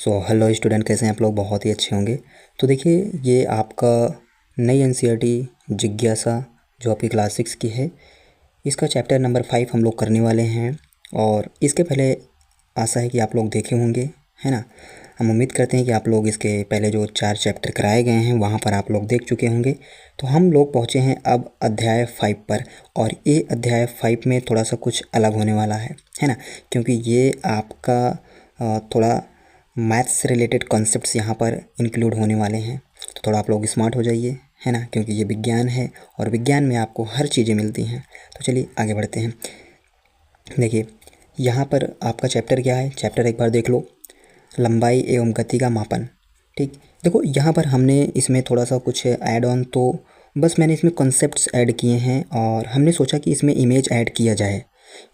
So hello student, कैसे हैं आप लोग? बहुत ही अच्छे होंगे। तो देखिए, ये आपका नई एनसीईआरटी जिज्ञासा जो आपकी क्लास 6 की है, इसका चैप्टर नंबर 5 हम लोग करने वाले हैं। और इसके पहले आशा है कि आप लोग देखे होंगे, है ना। हम उम्मीद करते हैं कि आप लोग इसके पहले जो 4 चैप्टर कराए गए हैं वहाँ पर आप लोग देख चुके होंगे। तो हम लोग पहुँचे हैं अब अध्याय 5 पर, और ये अध्याय 5 में थोड़ा सा कुछ अलग होने वाला है ना। क्योंकि ये आपका थोड़ा मैथ्स से रिलेटेड कॉन्सेप्ट्स यहाँ पर इंक्लूड होने वाले हैं। तो थोड़ा आप लोग स्मार्ट हो जाइए, है ना, क्योंकि ये विज्ञान है और विज्ञान में आपको हर चीज़ें मिलती हैं। तो चलिए आगे बढ़ते हैं। देखिए, यहाँ पर आपका चैप्टर क्या है, चैप्टर एक बार देख लो, लंबाई एवं गति का मापन। ठीक, देखो यहाँ पर हमने इसमें थोड़ा सा कुछ ऐड ऑन, तो बस मैंने इसमें कॉन्सेप्ट्स ऐड किए हैं और हमने सोचा कि इसमें इमेज ऐड किया जाए।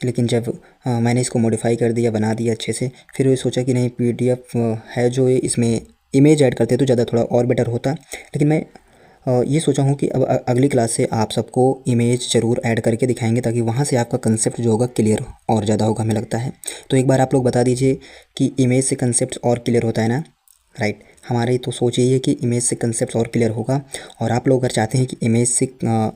लेकिन जब मैंने इसको मॉडिफाई कर दिया, बना दिया अच्छे से, फिर ये सोचा कि नहीं, पीडीएफ है जो ये, इसमें इमेज ऐड करते तो ज़्यादा थोड़ा और बेटर होता। लेकिन मैं ये सोचा हूँ कि अब अगली क्लास से आप सबको इमेज ज़रूर ऐड करके दिखाएंगे, ताकि वहाँ से आपका कंसेप्ट जो होगा क्लियर और ज़्यादा होगा, हमें लगता है। तो एक बार आप लोग बता दीजिए कि इमेज से कंसेप्ट और क्लियर होता है ना, राइट। हमारी तो सोच यही है कि इमेज से कंसेप्ट और क्लियर होगा, और आप लोग अगर चाहते हैं कि इमेज से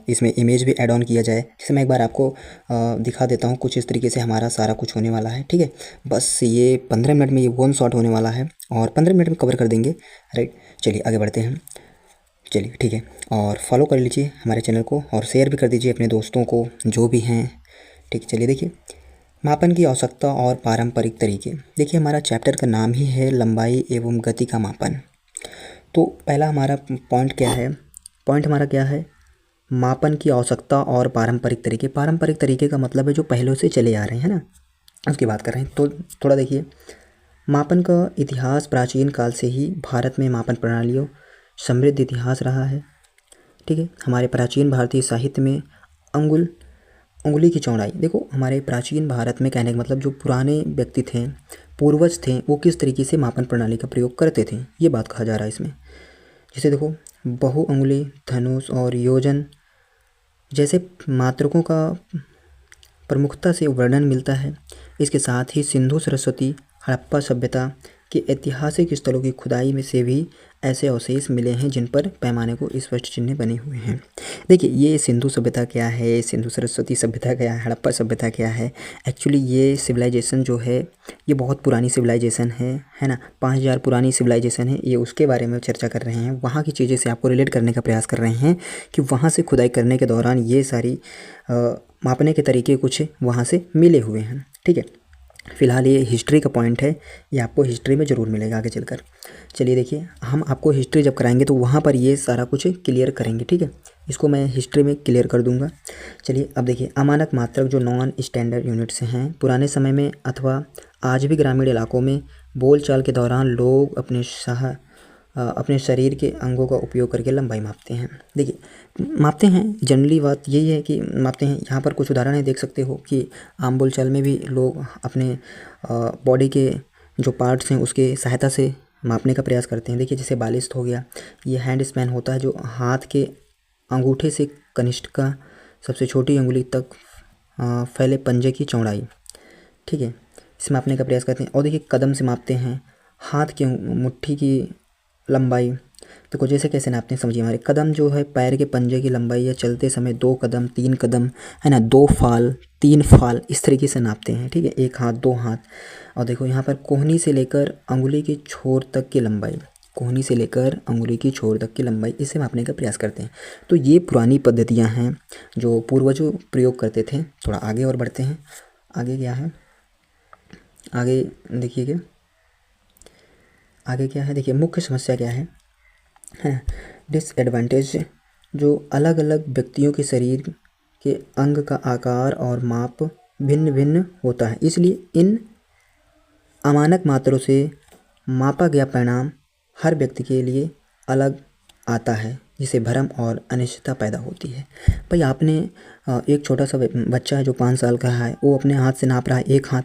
इसमें इमेज भी ऐड ऑन किया जाए, जैसे मैं एक बार आपको दिखा देता हूँ। कुछ इस तरीके से हमारा सारा कुछ होने वाला है, ठीक है। बस ये 15 मिनट में ये वन शॉट होने वाला है और 15 मिनट में कवर कर देंगे, राइट। चलिए आगे बढ़ते हैं। चलिए ठीक है, और फॉलो कर लीजिए हमारे चैनल को और शेयर भी कर दीजिए अपने दोस्तों को जो भी हैं, ठीक। चलिए देखिए, मापन की आवश्यकता और पारंपरिक तरीके। देखिए, हमारा चैप्टर का नाम ही है लंबाई एवं गति का मापन। तो पहला हमारा पॉइंट क्या है, पॉइंट हमारा क्या है, मापन की आवश्यकता और पारंपरिक तरीके। पारंपरिक तरीके का मतलब है जो पहले से चले आ रहे हैं ना, उसकी बात कर रहे हैं। तो थोड़ा देखिए, मापन का इतिहास प्राचीन काल से ही भारत में मापन प्रणालियों समृद्ध इतिहास रहा है, ठीक है। हमारे प्राचीन भारतीय साहित्य में उंगली की चौड़ाई, देखो हमारे प्राचीन भारत में, कहने का मतलब जो पुराने व्यक्ति थे, पूर्वज थे, वो किस तरीके से मापन प्रणाली का प्रयोग करते थे, ये बात कहा जा रहा है इसमें। जैसे देखो, बहु उंगली, धनुष और योजन जैसे मात्रकों का प्रमुखता से वर्णन मिलता है। इसके साथ ही सिंधु सरस्वती हड़प्पा सभ्यता के ऐतिहासिक स्थलों की खुदाई में से भी ऐसे अवशेष मिले हैं जिन पर पैमाने को स्पष्ट चिन्ह बने हुए हैं। देखिए, ये सिंधु सभ्यता क्या है, सिंधु सरस्वती सभ्यता क्या है, हड़प्पा सभ्यता क्या है। एक्चुअली ये सिविलाइजेशन जो है, ये बहुत पुरानी सिविलाइजेशन है ना। 5000 पुरानी सिविलाइजेशन है ये, उसके बारे में चर्चा कर रहे हैं। वहाँ की चीज़ें से आपको रिलेट करने का प्रयास कर रहे हैं कि वहाँ से खुदाई करने के दौरान ये सारी मापने के तरीके कुछ वहाँ से मिले हुए हैं, ठीक है। फ़िलहाल ये हिस्ट्री का पॉइंट है, ये आपको हिस्ट्री में ज़रूर मिलेगा आगे चलकर। चलिए देखिए, हम आपको हिस्ट्री जब कराएंगे तो वहाँ पर ये सारा कुछ क्लियर करेंगे, ठीक है। इसको मैं हिस्ट्री में क्लियर कर दूंगा। चलिए अब देखिए, अमानक मात्रक जो नॉन स्टैंडर्ड यूनिट्स हैं, पुराने समय में अथवा आज भी ग्रामीण इलाकों में बोलचाल के दौरान लोग अपने शरीर के अंगों का उपयोग करके लंबाई मापते हैं। देखिए, मापते हैं, जनरली बात यही है कि मापते हैं। यहाँ पर कुछ उदाहरण है, देख सकते हो कि आम बोलचाल में भी लोग अपने बॉडी के जो पार्ट्स हैं उसके सहायता से मापने का प्रयास करते हैं। देखिए, जैसे बालिस्ट हो गया, ये हैंड स्पैन होता है, जो हाथ के अंगूठे से कनिष्ठ का सबसे छोटी अंगुली तक फैले पंजे की चौड़ाई, ठीक है, इसे मापने का प्रयास करते हैं। और देखिए, कदम से मापते हैं, हाथ की मुट्ठी की लंबाई। देखो जैसे कैसे नापते हैं, समझिए। हमारे कदम जो है पैर के पंजे की लंबाई, या चलते समय 2 कदम 3 कदम, है ना, 2 फाल 3 फाल, इस तरीके से नापते हैं, ठीक है। 1 हाथ 2 हाथ। और देखो यहाँ पर कोहनी से लेकर अंगुली की छोर तक की लंबाई, कोहनी से लेकर अंगुली की छोर तक की लंबाई, इसे मापने का प्रयास करते हैं। तो ये पुरानी पद्धतियाँ हैं जो पूर्वजों प्रयोग करते थे। थोड़ा आगे और बढ़ते हैं। आगे क्या है, आगे देखिए कि आगे क्या है। देखिए, मुख्य समस्या क्या है डिसएडवांटेज, जो अलग अलग व्यक्तियों के शरीर के अंग का आकार और माप भिन्न भिन्न होता है, इसलिए इन अमानक मात्रों से मापा गया परिणाम हर व्यक्ति के लिए अलग आता है, जिससे भ्रम और अनिश्चितता पैदा होती है। भाई, आपने एक छोटा सा बच्चा है जो 5 साल का है, वो अपने हाथ से नाप रहा है 1 हाथ,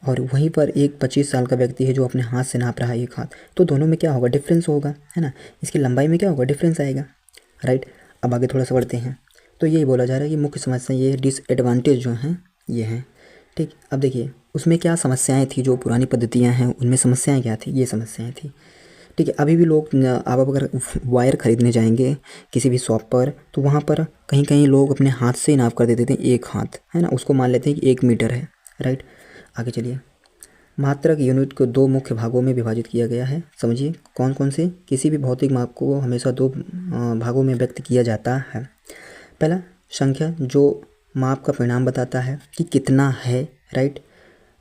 और वहीं पर एक 25 साल का व्यक्ति है जो अपने हाथ से नाप रहा है 1 हाथ। तो दोनों में क्या होगा, डिफरेंस होगा, है ना। इसकी लंबाई में क्या होगा, डिफरेंस आएगा, राइट। अब आगे थोड़ा सा बढ़ते हैं। तो यही बोला जा रहा है कि मुख्य समस्या ये है, डिसएडवांटेज जो हैं ये हैं। ठीक, अब देखिए उसमें क्या समस्याएं थी, जो पुरानी पद्धतियां हैं उनमें समस्याएं क्या थी, ये समस्याएं थी। ठीक है, अभी भी लोग आप अगर वायर ख़रीदने जाएंगे किसी भी शॉप पर, तो वहाँ पर कहीं कहीं लोग अपने हाथ से ही नाप कर दे देते हैं, एक हाथ है ना, उसको मान लेते हैं कि 1 मीटर है। राइट, आगे चलिए। मात्रक यूनिट को 2 मुख्य भागों में विभाजित किया गया है। समझिए कौन कौन से। किसी भी भौतिक माप को हमेशा 2 भागों में व्यक्त किया जाता है। पहला संख्या, जो माप का परिणाम बताता है कि कितना है। राइट,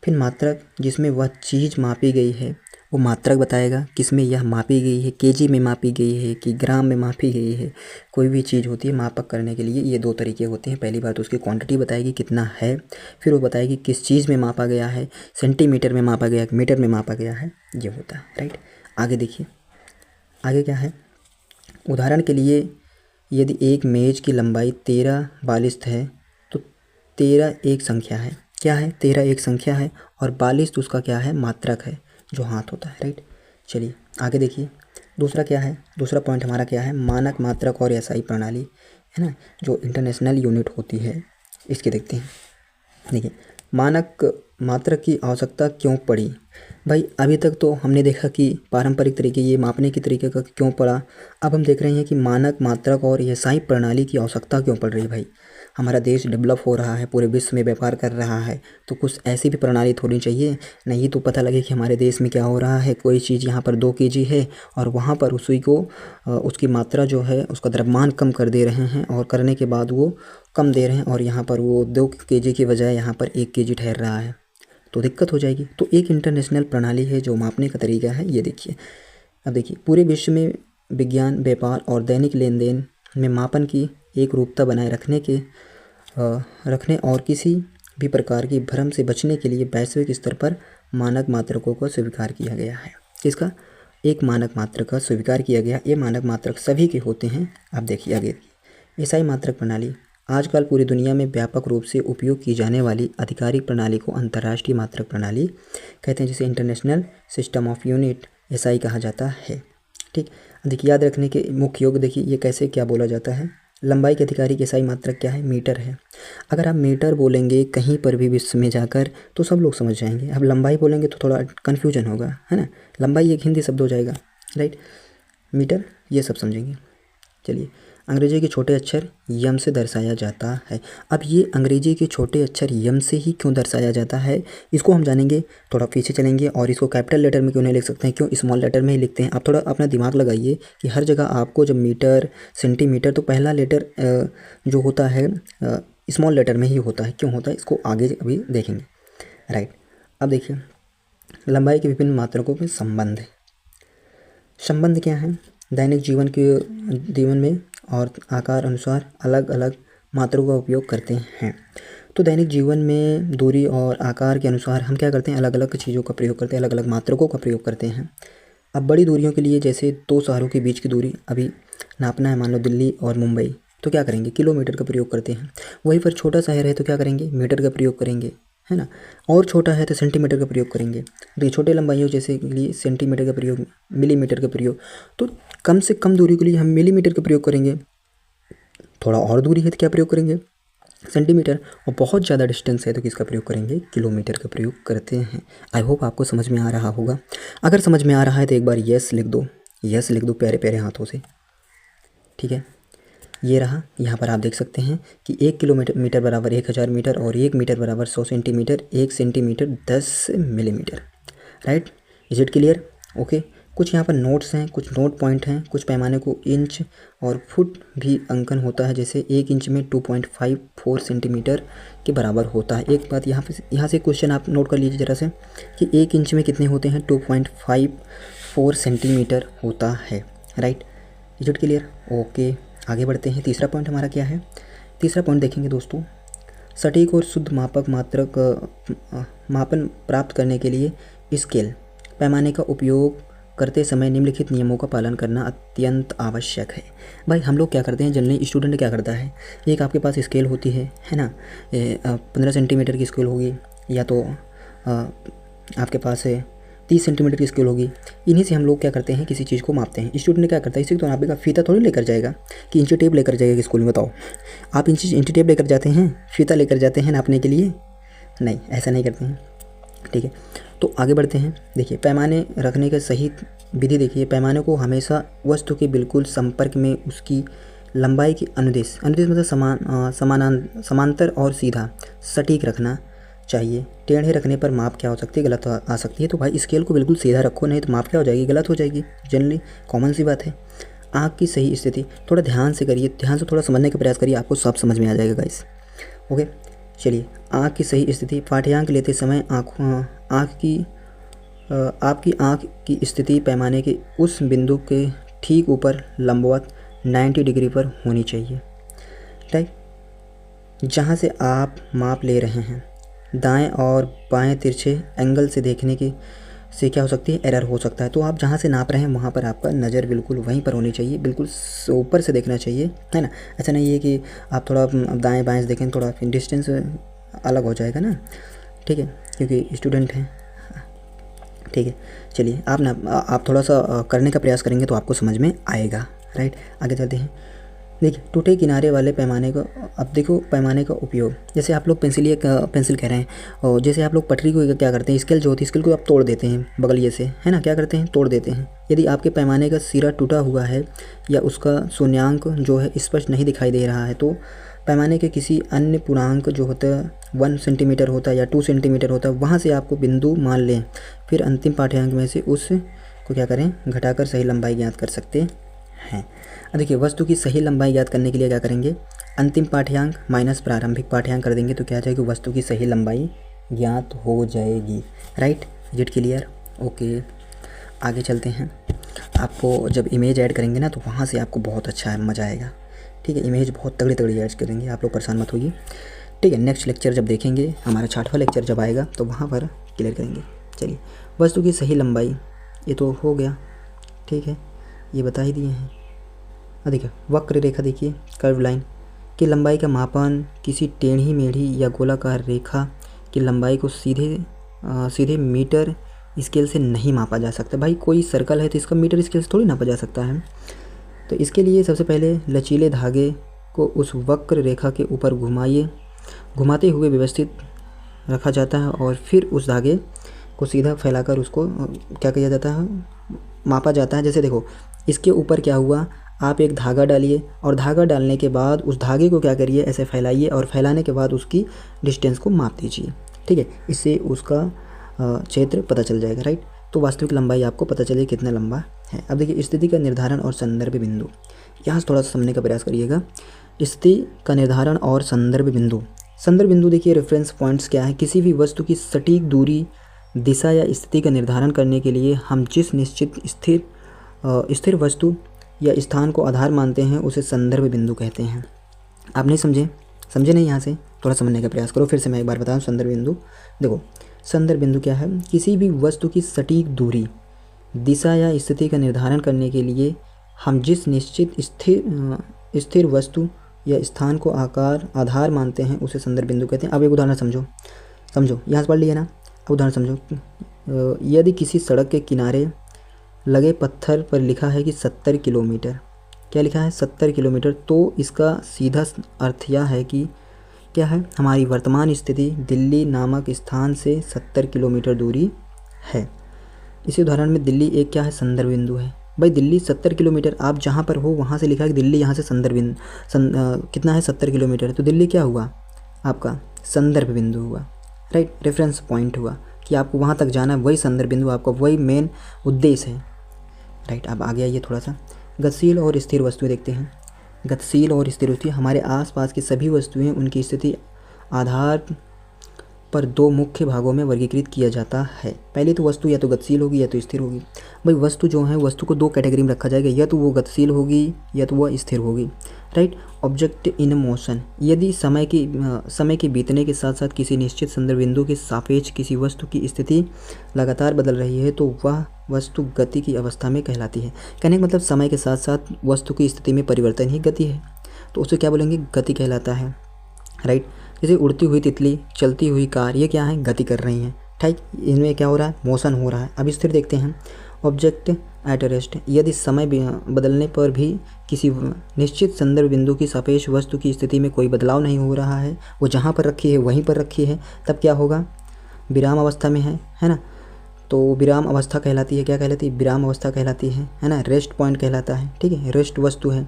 फिर मात्रक, जिसमें वह चीज़ मापी गई है वो मात्रक बताएगा, किसमें यह मापी गई है, केजी में मापी गई है कि ग्राम में मापी गई है। कोई भी चीज़ होती है मापक करने के लिए ये 2 तरीके होते हैं। पहली बार तो उसकी क्वांटिटी बताएगी कितना है, फिर वो बताएगी किस चीज़ में मापा गया है, सेंटीमीटर में मापा गया, मीटर में मापा गया है, ये होता है। राइट, आगे देखिए, आगे क्या है। उदाहरण के लिए यदि एक मेज़ की लंबाई 13 42 है तो 13 एक संख्या है। क्या है, 13 एक संख्या है और 42 तो उसका क्या है, मात्रक है, जो हाथ होता है। राइट, चलिए आगे देखिए। दूसरा क्या है, दूसरा पॉइंट हमारा क्या है, मानक मात्रक और एसआई प्रणाली, है ना, जो इंटरनेशनल यूनिट होती है, इसके देखते हैं। देखिए, मानक मात्रक की आवश्यकता क्यों पड़ी। भाई अभी तक तो हमने देखा कि पारंपरिक तरीके, ये मापने के तरीके का क्यों पड़ा। अब हम देख रहे हैं कि मानक मात्रक और एसआई प्रणाली की आवश्यकता क्यों पड़ रही है। भाई हमारा देश डेवलप हो रहा है, पूरे विश्व में व्यापार कर रहा है, तो कुछ ऐसी भी प्रणाली थोड़ी चाहिए, नहीं तो पता लगे कि हमारे देश में क्या हो रहा है। कोई चीज़ यहाँ पर 2 केजी है और वहाँ पर उसी को उसकी मात्रा जो है उसका द्रव्यमान कम कर दे रहे हैं, और करने के बाद वो कम दे रहे हैं, और यहाँ पर वो 2 केजी की बजाय यहाँ पर 1 केजी ठहर रहा है, तो दिक्कत हो जाएगी। तो एक इंटरनेशनल प्रणाली है जो मापने का तरीका है, ये देखिए। अब देखिए, पूरे विश्व में विज्ञान, व्यापार और दैनिक लेन देन में मापन की एक रूपता बनाए रखने और किसी भी प्रकार की भ्रम से बचने के लिए वैश्विक स्तर पर मानक मात्रकों को स्वीकार किया गया है। किसका, एक मानक मात्रक का स्वीकार किया गया। ये मानक मात्रक सभी के होते हैं। अब देखिए आगे, एसआई मात्रक प्रणाली आजकल पूरी दुनिया में व्यापक रूप से उपयोग की जाने वाली आधिकारिक प्रणाली को अंतर्राष्ट्रीय मात्रक प्रणाली कहते हैं, जिसे international system of unit SI कहा जाता है। ठीक, देखिए याद रखने के मुख्य योग देखिए, ये कैसे क्या बोला जाता है। लंबाई के आधिकारिक एसआई मात्रक क्या है, मीटर है। अगर आप मीटर बोलेंगे कहीं पर भी विश्व में जाकर तो सब लोग समझ जाएंगे। अब लंबाई बोलेंगे तो थोड़ा कन्फ्यूजन होगा, है ना। लंबाई एक हिंदी शब्द हो जाएगा। राइट, मीटर ये सब समझेंगे। चलिए, अंग्रेजी के छोटे अक्षर यम से दर्शाया जाता है। अब ये अंग्रेजी के छोटे अक्षर यम से ही क्यों दर्शाया जाता है, इसको हम जानेंगे। थोड़ा पीछे चलेंगे, और इसको कैपिटल लेटर में क्यों नहीं लिख सकते हैं, क्यों स्मॉल लेटर में ही लिखते हैं। आप थोड़ा अपना दिमाग लगाइए कि हर जगह आपको जब मीटर, सेंटीमीटर, तो पहला लेटर जो होता है स्मॉल लेटर में ही होता है। क्यों होता है, इसको आगे अभी देखेंगे। राइट, अब देखिए, लंबाई के विभिन्न मात्रकों के संबंध क्या है। दैनिक जीवन में और आकार अनुसार अलग अलग मात्रों का उपयोग करते हैं। तो दैनिक जीवन में दूरी और आकार के अनुसार हम क्या करते हैं, अलग अलग चीज़ों का प्रयोग करते हैं, अलग अलग मात्रकों का प्रयोग करते हैं। अब बड़ी दूरियों के लिए, जैसे 2 शहरों के बीच की दूरी अभी नापना है, मान लो दिल्ली और मुंबई, तो क्या करेंगे, किलोमीटर का प्रयोग करते हैं। वहीं पर छोटा शहर है तो क्या करेंगे, मीटर का प्रयोग करेंगे, है ना। और छोटा है तो सेंटीमीटर का प्रयोग करेंगे। तो छोटे लंबाइयों जैसे के लिए सेंटीमीटर का प्रयोग, मिलीमीटर का प्रयोग। तो कम से कम दूरी के लिए हम मिलीमीटर का प्रयोग करेंगे। थोड़ा और दूरी है तो क्या प्रयोग करेंगे, सेंटीमीटर। और बहुत ज़्यादा डिस्टेंस है तो किसका प्रयोग करेंगे, किलोमीटर का प्रयोग करते हैं। आई होप आपको समझ में आ रहा होगा। अगर समझ में आ रहा है तो एक बार यस लिख दो, यस लिख दो प्यारे प्यारे हाथों से। ठीक है, ये रहा। यहाँ पर आप देख सकते हैं कि 1 किलोमीटर बराबर 1000 मीटर, और 1 मीटर बराबर 100 centimetre, 1 centimetre 10 millimetre. Right, is it clear. Okay, कुछ यहाँ पर नोट्स हैं, कुछ नोट पॉइंट हैं। कुछ पैमाने को इंच और फुट भी अंकन होता है, जैसे 1 इंच में 2.54 सेंटीमीटर के बराबर होता है। एक बात यहाँ से क्वेश्चन आप नोट कर लीजिए ज़रा से, कि 1 इंच में कितने होते हैं, 2.54 सेंटीमीटर होता है। Right, is it clear. Okay, आगे बढ़ते हैं। तीसरा पॉइंट हमारा क्या है, तीसरा पॉइंट देखेंगे दोस्तों, सटीक और शुद्ध मापक मात्रक मापन प्राप्त करने के लिए स्केल पैमाने का उपयोग करते समय निम्नलिखित नियमों का पालन करना अत्यंत आवश्यक है। भाई हम लोग क्या करते हैं, जनरली स्टूडेंट क्या करता है, एक आपके पास स्केल होती है ना, 15 सेंटीमीटर की स्केल होगी, या तो आपके पास 30 सेंटीमीटर की स्केल होगी। इन्हीं से हम लोग क्या करते हैं, किसी चीज़ को मापते हैं। स्टूडेंट क्या करता है, इसी तो नापेगा, फीता थोड़ी लेकर जाएगा कि इंची टेप लेकर जाएगा स्कूल में। बताओ, आप इंची टेप लेकर जाते हैं, फीता लेकर जाते हैं नापने के लिए, नहीं, ऐसा नहीं करते हैं। ठीक है, तो आगे बढ़ते हैं। देखिए पैमाने रखने का सही विधि देखिए, पैमाने को हमेशा वस्तु के बिल्कुल संपर्क में उसकी लंबाई की अनुदेश मतलब समानांतर और सीधा सटीक रखना चाहिए। टेढ़े रखने पर माप क्या हो सकती है, गलत आ सकती है। तो भाई स्केल को बिल्कुल सीधा रखो, नहीं तो माप क्या हो जाएगी, गलत हो जाएगी। जनरली कॉमन सी बात है। आँख की सही स्थिति थोड़ा ध्यान से करिए, ध्यान से थोड़ा समझने का प्रयास करिए, आपको सब समझ में आ जाएगा गाइस। ओके, चलिए आँख की सही स्थिति। पाठ्यांक लेते समय आपकी आँख की स्थिति पैमाने के उस बिंदु के ठीक ऊपर लंबवत 90 डिग्री पर होनी चाहिए, राइट, जहाँ से आप माप ले रहे हैं। दाएं और बाएं तिरछे एंगल से देखने की से क्या हो सकती है, एरर हो सकता है। तो आप जहाँ से नाप रहे हैं वहाँ पर आपका नज़र बिल्कुल वहीं पर होनी चाहिए, बिल्कुल ऊपर से देखना चाहिए, है ना। ऐसा नहीं है कि आप थोड़ा दाएं बाएं से देखें, थोड़ा डिस्टेंस अलग हो जाएगा ना, ठीक है, क्योंकि स्टूडेंट हैं। ठीक है, चलिए आप थोड़ा सा करने का प्रयास करेंगे तो आपको समझ में आएगा, राइट। आगे चलते हैं। देखिए टूटे किनारे वाले पैमाने का, अब देखो पैमाने का उपयोग, जैसे आप लोग पेंसिल कह रहे हैं, और जैसे आप लोग पटरी को क्या करते हैं, स्केल जो होती है स्केल को आप तोड़ देते हैं बगलिए से, है ना, क्या करते हैं, तोड़ देते हैं। यदि आपके पैमाने का सिरा टूटा हुआ है या उसका शून्यांक जो है स्पष्ट नहीं दिखाई दे रहा है, तो पैमाने के किसी अन्य पूर्णांक जो होता है 1 सेंटीमीटर होता है या 2 सेंटीमीटर होता है, वहाँ से आपको बिंदु मान लें, फिर अंतिम पाठ्यांक में से उस को क्या करें, घटाकर सही लंबाई ज्ञात कर सकते हैं। अब देखिए वस्तु की सही लंबाई ज्ञात करने के लिए क्या करेंगे, अंतिम पाठ्यांक माइनस प्रारंभिक पाठ्यांक कर देंगे, तो क्या आ जाएगी, वस्तु की सही लंबाई ज्ञात हो जाएगी, right. Is it clear? Okay, आगे चलते हैं। आपको जब इमेज ऐड करेंगे ना तो वहाँ से आपको बहुत अच्छा मज़ा आएगा, ठीक है। इमेज बहुत तगड़ी ऐड करेंगे, आप लोग परेशान मत होइए, ठीक है। नेक्स्ट लेक्चर जब देखेंगे, हमारा 6वां लेक्चर जब आएगा तो वहाँ पर क्लियर करेंगे। चलिए वस्तु की सही लंबाई ये तो हो गया, ठीक है, ये बता ही दिए हैं। देखिए वक्र रेखा, देखिए कर्व लाइन की लंबाई का मापन किसी टेढ़ी मेढ़ी या गोलाकार रेखा की लंबाई को सीधे मीटर स्केल से नहीं मापा जा सकता। भाई कोई सर्कल है तो इसका मीटर स्केल से थोड़ी नापा जा सकता है। तो इसके लिए सबसे पहले लचीले धागे को उस वक्र रेखा के ऊपर घुमाते हुए व्यवस्थित रखा जाता है और फिर उस धागे को सीधा फैलाकर उसको क्या किया जाता है, मापा जाता है। जैसे देखो इसके ऊपर क्या हुआ, आप एक धागा डालिए और धागा डालने के बाद उस धागे को क्या करिए, ऐसे फैलाइए और फैलाने के बाद उसकी डिस्टेंस को माप दीजिए, ठीक है। इससे उसका क्षेत्र पता चल जाएगा, राइट। तो वास्तविक लंबाई आपको पता चले कितना लंबा है। अब देखिए स्थिति का निर्धारण और संदर्भ बिंदु, यहाँ से थोड़ा सा समझने का प्रयास करिएगा। स्थिति का निर्धारण और संदर्भ बिंदु देखिए रेफरेंस पॉइंट्स क्या है, किसी भी वस्तु की सटीक दूरी, दिशा या स्थिति का निर्धारण करने के लिए हम जिस निश्चित स्थिर वस्तु या स्थान को आधार मानते हैं उसे संदर्भ बिंदु कहते हैं। आप नहीं समझे नहीं, यहाँ से थोड़ा समझने का प्रयास करो। फिर से मैं एक बार बताऊँ, संदर्भ बिंदु देखो, संदर्भ बिंदु क्या है, किसी भी वस्तु की सटीक दूरी, दिशा या स्थिति का निर्धारण करने के लिए हम जिस निश्चित स्थिर वस्तु या स्थान को आधार मानते हैं उसे संदर्भ बिंदु कहते हैं। अब एक उदाहरण समझो, यहाँ से पढ़ लिया ना, उदाहरण समझो। यदि किसी सड़क के किनारे लगे पत्थर पर लिखा है कि 70 किलोमीटर, क्या लिखा है, 70 किलोमीटर, तो इसका सीधा अर्थ यह है कि क्या है, हमारी वर्तमान स्थिति दिल्ली नामक स्थान से 70 किलोमीटर दूरी है। इसी उदाहरण में दिल्ली एक क्या है, संदर्भ बिंदु है। भाई दिल्ली 70 किलोमीटर, आप जहाँ पर हो वहाँ से लिखा है कि दिल्ली, यहाँ से कितना है, 70 किलोमीटर, तो दिल्ली क्या हुआ, आपका संदर्भ बिंदु हुआ, राइट, रेफरेंस पॉइंट हुआ कि आपको वहाँ तक जाना है, वही संदर्भ बिंदु, आपका वही मेन उद्देश्य है, राइट। अब आगे आइए थोड़ा सा गतिशील और स्थिर वस्तुएं देखते हैं। गतिशील और स्थिर वस्तुएं, हमारे आसपास की सभी वस्तुएं उनकी स्थिति आधार पर दो मुख्य भागों में वर्गीकृत किया जाता है। पहले तो वस्तु या तो गतिशील होगी या तो स्थिर होगी। भाई वस्तु जो है, वस्तु को दो कैटेगरी में रखा जाएगा, या तो वो गतिशील होगी या तो वह स्थिर होगी, राइट। ऑब्जेक्ट इन मोशन, यदि समय के बीतने के साथ साथ किसी निश्चित संदर्भ बिंदु के सापेक्ष किसी वस्तु की स्थिति लगातार बदल रही है तो वह वस्तु गति की अवस्था में कहलाती है। कहने का मतलब समय के साथ साथ वस्तु की स्थिति में परिवर्तन ही गति है, तो उसे क्या बोलेंगे, गति कहलाता है, राइट। जैसे उड़ती हुई तितली, चलती हुई कार, ये क्या है, गति कर रही हैं, ठीक। इनमें क्या हो रहा है, मोशन हो रहा है। अब स्थिर देखते हैं, ऑब्जेक्ट एट रेस्ट, यदि समय बदलने पर भी किसी निश्चित संदर्भ बिंदु की सापेक्ष वस्तु की स्थिति में कोई बदलाव नहीं हो रहा है, वो जहाँ पर रखी है वहीं पर रखी है, तब क्या होगा, विराम अवस्था में है ना। तो विराम अवस्था कहलाती है, क्या कहलाती है, विराम अवस्था कहलाती है ना। रेस्ट पॉइंट कहलाता है, ठीक है, रेस्ट वस्तु है।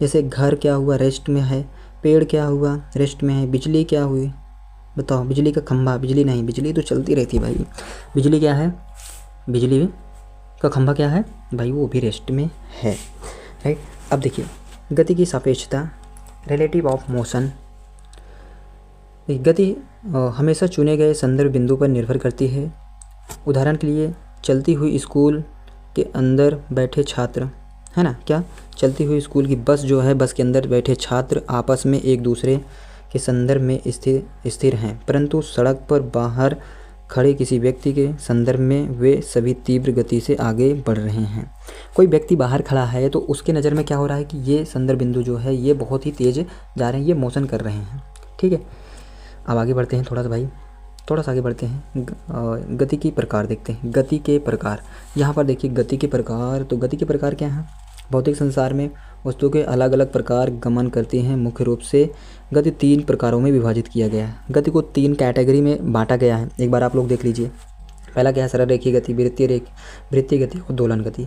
जैसे घर क्या हुआ, रेस्ट में है। पेड़ क्या हुआ, रेस्ट में है। बिजली क्या हुई, बताओ, बिजली का खंभा, बिजली नहीं, बिजली तो चलती रहती है भाई। बिजली क्या है, बिजली का खंभा क्या है भाई, वो भी रेस्ट में है, राइट। अब देखिए गति की सापेक्षता, रिलेटिव ऑफ मोशन। गति हमेशा चुने गए संदर्भ बिंदु पर निर्भर करती है। उदाहरण के लिए चलती हुई स्कूल के अंदर बैठे छात्र, है ना, क्या, चलती हुई स्कूल की बस जो है, बस के अंदर बैठे छात्र आपस में एक दूसरे के संदर्भ में स्थिर हैं, परंतु सड़क पर बाहर खड़े किसी व्यक्ति के संदर्भ में वे सभी तीव्र गति से आगे बढ़ रहे हैं। कोई व्यक्ति बाहर खड़ा है तो उसके नज़र में क्या हो रहा है कि ये संदर्भ बिंदु जो है ये बहुत ही तेज़ जा रहे हैं, ये मोशन कर रहे हैं, ठीक है। अब आगे बढ़ते हैं थोड़ा सा भाई, थोड़ा सा आगे बढ़ते हैं। गति की प्रकार देखते हैं। गति के प्रकार, यहाँ पर देखिए गति के प्रकार। तो गति के प्रकार क्या हैं, भौतिक संसार में वस्तुओं के अलग अलग प्रकार गमन करती हैं। मुख्य रूप से गति 3 प्रकारों में विभाजित किया गया है। गति को 3 कैटेगरी में बांटा गया है, एक बार आप लोग देख लीजिए। पहला क्या है, सरल रेखीय गति, वृत्तीय गति और दोलन गति।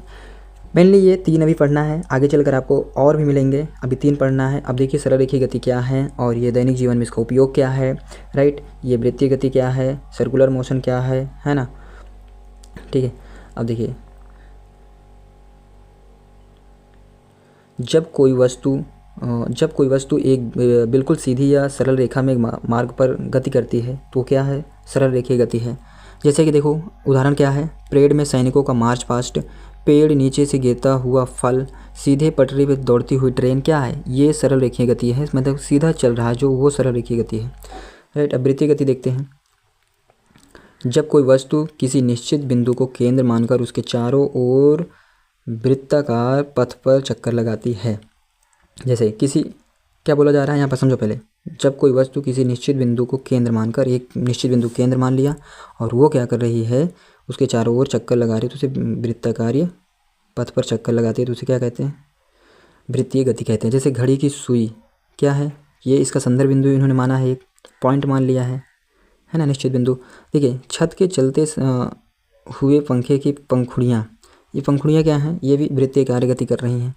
मेनली ये 3 अभी पढ़ना है, आगे चलकर आपको और भी मिलेंगे, अभी 3 पढ़ना है। अब देखिए सरल रेखीय गति क्या है और ये दैनिक जीवन में इसका उपयोग क्या है, राइट। ये वृत्तीय गति क्या है, सर्कुलर मोशन क्या है ना, ठीक है। अब देखिए जब कोई वस्तु एक बिल्कुल सीधी या सरल रेखा में एक मार्ग पर गति करती है तो क्या है, सरल रेखीय गति है। जैसे कि देखो उदाहरण क्या है, परेड में सैनिकों का मार्च पास्ट, पेड़ नीचे से गिरता हुआ फल, सीधे पटरी पर दौड़ती हुई ट्रेन, क्या है, ये सरल रेखीय गति है, मतलब सीधा चल रहा है जो, वो सरल रेखीय गति है, राइट। अब वृत्तीय गति देखते हैं। जब कोई वस्तु किसी निश्चित बिंदु को केंद्र मानकर उसके चारों ओर वृत्ताकार पथ पर चक्कर लगाती है। जैसे किसी, क्या बोला जा रहा है यहाँ पर, समझो पहले। जब कोई वस्तु किसी निश्चित बिंदु को केंद्र मानकर, एक निश्चित बिंदु केंद्र मान लिया और वो क्या कर रही है, उसके चारों ओर चक्कर लगा रही है, तो उसे वृत्ताकार पथ पर चक्कर लगाती है, तो उसे क्या कहते हैं, वृत्तीय गति कहते हैं। जैसे घड़ी की सुई क्या है, ये इसका संदर्भ बिंदु इन्होंने माना है, एक पॉइंट मान लिया है ना, निश्चित बिंदु। देखिए छत के चलते हुए पंखे की पंखुड़ियाँ, ये पंखुड़ियाँ क्या हैं, ये भी वृत्तीय कार्य गति कर रही हैं।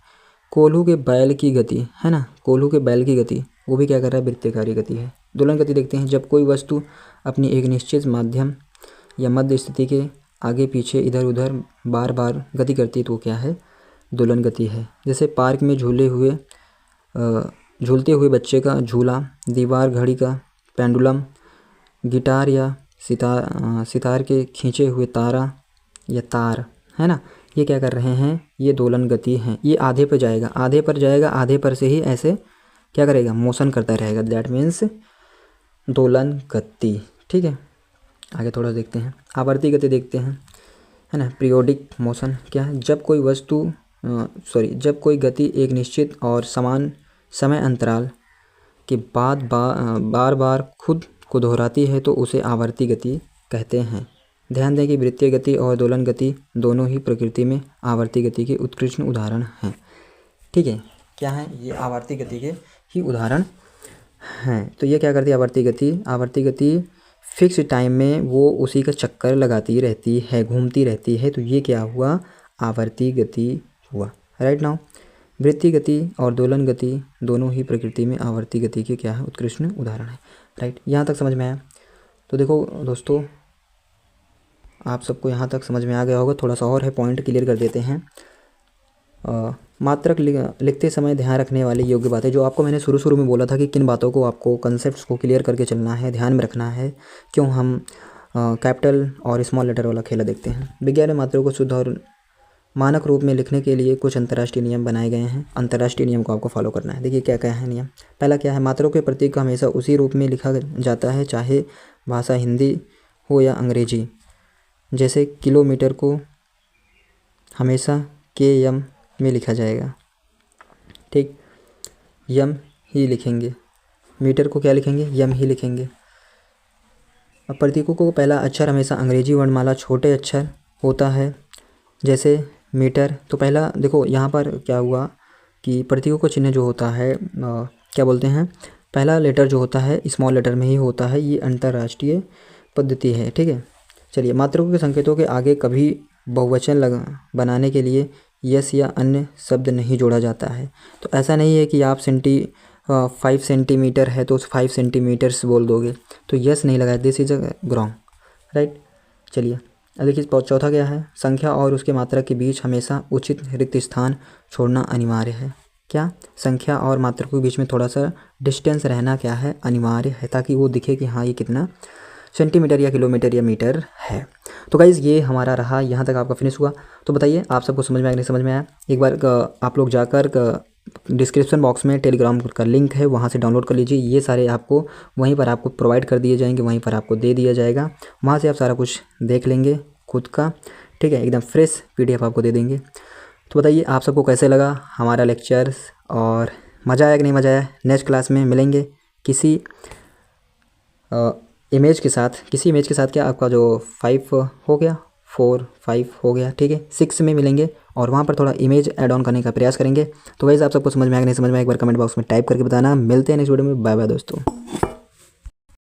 कोल्हू के बैल की गति, है ना, कोल्हू के बैल की गति, वो भी क्या कर रहा है, वृत्तीय कार्य गति है। दोलन गति देखते हैं। जब कोई वस्तु अपनी एक निश्चित माध्यम या मध्य स्थिति के आगे पीछे इधर उधर बार बार गति करती है तो क्या है, दोलन गति है। जैसे पार्क में झूलते हुए बच्चे का झूला, दीवार घड़ी का पेंडुलम, गिटार या सितार के खींचे हुए तारा या तार, है ना, ये क्या कर रहे हैं, ये दोलन गति हैं। ये आधे पर जाएगा, आधे पर से ही ऐसे क्या करेगा, मोशन करता रहेगा, दैट मीन्स दोलन गति, ठीक है। आगे थोड़ा देखते हैं, आवर्ती गति देखते हैं, है ना। पीरियोडिक मोशन क्या है, जब कोई गति एक निश्चित और समान समय अंतराल के बाद बार बार खुद को दोहराती है तो उसे आवर्ती गति कहते हैं। ध्यान दें कि वृत्तीय गति और दोलन गति दोनों ही प्रकृति में आवर्ती गति के उत्कृष्ट उदाहरण हैं, ठीक है। क्या है, ये आवर्ती गति के ही उदाहरण हैं। तो ये क्या करती है, आवर्ती गति फिक्स टाइम में वो उसी का चक्कर लगाती रहती है, घूमती रहती है, तो ये क्या हुआ, आवर्ती गति हुआ, राइट। नाउ वृत्तीय गति और दोलन गति दोनों ही प्रकृति में आवर्ती गति के क्या है, उत्कृष्ट उदाहरण है, राइट। यहाँ तक समझ में आया। तो देखो दोस्तों, आप सबको यहाँ तक समझ में आ गया होगा। थोड़ा सा और है, पॉइंट क्लियर कर देते हैं। मात्रक लिखते समय ध्यान रखने वाली योग्य बातें, जो आपको मैंने शुरू में बोला था कि किन बातों को आपको कंसेप्ट्स को क्लियर करके चलना है, ध्यान में रखना है। क्यों हम कैपिटल और स्मॉल लेटर वाला खेला देखते हैं। विज्ञान में मात्राओं को शुद्ध और मानक रूप में लिखने के लिए कुछ अंतर्राष्ट्रीय नियम बनाए गए हैं। अंतर्राष्ट्रीय नियम को आपको फॉलो करना है। देखिए क्या क्या है नियम। पहला क्या है, मात्राओं के प्रतीक को हमेशा उसी रूप में लिखा जाता है, चाहे भाषा हिंदी हो या अंग्रेजी। जैसे किलोमीटर को हमेशा KM में लिखा जाएगा, ठीक, यम ही लिखेंगे। मीटर को क्या लिखेंगे, यम ही लिखेंगे। अब प्रतीकों को पहला अक्षर हमेशा अंग्रेजी वर्णमाला छोटे अक्षर होता है, जैसे मीटर। तो पहला देखो यहाँ पर क्या हुआ कि प्रतीकों का चिन्ह जो होता है क्या बोलते हैं, पहला लेटर जो होता है स्मॉल लेटर में ही होता है, ये अंतर्राष्ट्रीय पद्धति है, ठीक है। चलिए, मात्रकों के संकेतों के आगे कभी बहुवचन बनाने के लिए यस या अन्य शब्द नहीं जोड़ा जाता है। तो ऐसा नहीं है कि आप 5 सेंटीमीटर है तो 5 सेंटीमीटर्स बोल दोगे, तो यस नहीं लगाया, this is a wrong, right. चलिए अब देखिए चौथा क्या है, संख्या और उसके मात्रक के बीच हमेशा उचित रिक्त स्थान छोड़ना अनिवार्य है। क्या, संख्या और मात्रकों के बीच में थोड़ा सा डिस्टेंस रहना क्या है, अनिवार्य है, ताकि वो दिखे कि हाँ ये कितना सेंटीमीटर या किलोमीटर या मीटर है। तो गाइज़ ये हमारा रहा, यहाँ तक आपका फिनिश हुआ। तो बताइए आप सबको समझ में आया नहीं समझ में आया। एक बार आप लोग जाकर डिस्क्रिप्शन बॉक्स में टेलीग्राम का लिंक है, वहाँ से डाउनलोड कर लीजिए। ये सारे आपको वहीं पर आपको प्रोवाइड कर दिए जाएंगे, वहीं पर आपको दे दिया जाएगा, वहाँ से आप सारा कुछ देख लेंगे खुद का, ठीक है। एकदम फ्रेश PDF आपको दे देंगे। तो बताइए आप सबको कैसे लगा हमारा लेक्चर्स, और मज़ा आया कि नहीं मज़ा आया। नेक्स्ट क्लास में मिलेंगे किसी इमेज के साथ, किसी इमेज के साथ। क्या आपका जो 5 हो गया, 4 5 हो गया, ठीक है। 6 में मिलेंगे और वहाँ पर थोड़ा इमेज ऐड ऑन करने का प्रयास करेंगे। तो वैसे आप सबको समझ में आया कि नहीं समझ में आया, एक बार कमेंट बॉक्स में टाइप करके बताना। मिलते हैं नेक्स्ट वीडियो में, बाय बाय दोस्तों।